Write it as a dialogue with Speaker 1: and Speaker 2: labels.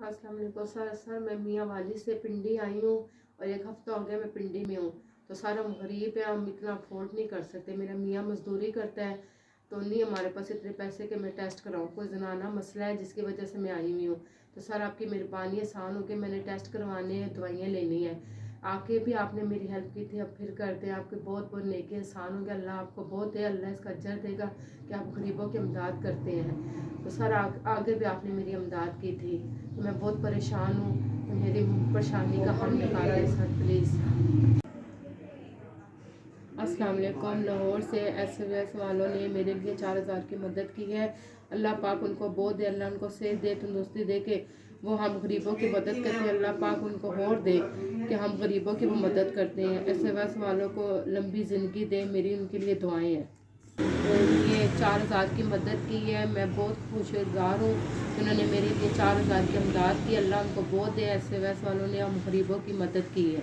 Speaker 1: السلام علیکم سر میں میاں والی سے پنڈی آئی ہوں اور ایک ہفتہ ہو گیا میں پنڈی میں ہوں. تو سر ہم غریب ہیں, ہم اتنا افورڈ نہیں کر سکتے. میرا میاں مزدوری کرتا ہے تو نہیں ہمارے پاس اتنے پیسے کہ میں ٹیسٹ کراؤں. کوئی زنانہ مسئلہ ہے جس کی وجہ سے میں آئی ہوئی ہوں. تو سر آپ کی مہربانی آسان ہو کہ میں نے ٹیسٹ کروانے ہیں, دوائیاں لینی ہیں. آگے بھی آپ نے میری ہیلپ کی تھی, اب پھر کرتے ہیں. آپ کے بہت بہت نیکی آسان ہوں گے. اللہ آپ کو بہت ہے, اللہ اس کا اجر دے گا کہ آپ غریبوں کی امداد کرتے ہیں. تو سر آگے بھی آپ نے میری امداد کی تھی. تو میں بہت پریشان ہوں, تو میری پریشانی کا حل نکال دیں سر پلیز. السلام علیکم. لاہور سے SOS والوں نے میرے لیے 4000 کی مدد کی ہے. اللہ پاک ان کو بہت دے, اللہ ان کو صحت دے, تندرستی دے کہ وہ ہم غریبوں کی مدد کرتے ہیں. اللہ پاک ان کو اور دے کہ ہم غریبوں کی وہ مدد کرتے ہیں. SOS والوں کو لمبی زندگی دے, میری ان کے لیے دعائیں ہیں. یہ 4000 کی مدد کی ہے, میں بہت خوشگوار ہوں کہ انہوں نے میرے لیے 4000 کی امداد کی. اللہ ان کو بہت دے. SOS والوں نے ہم غریبوں کی مدد کی ہے.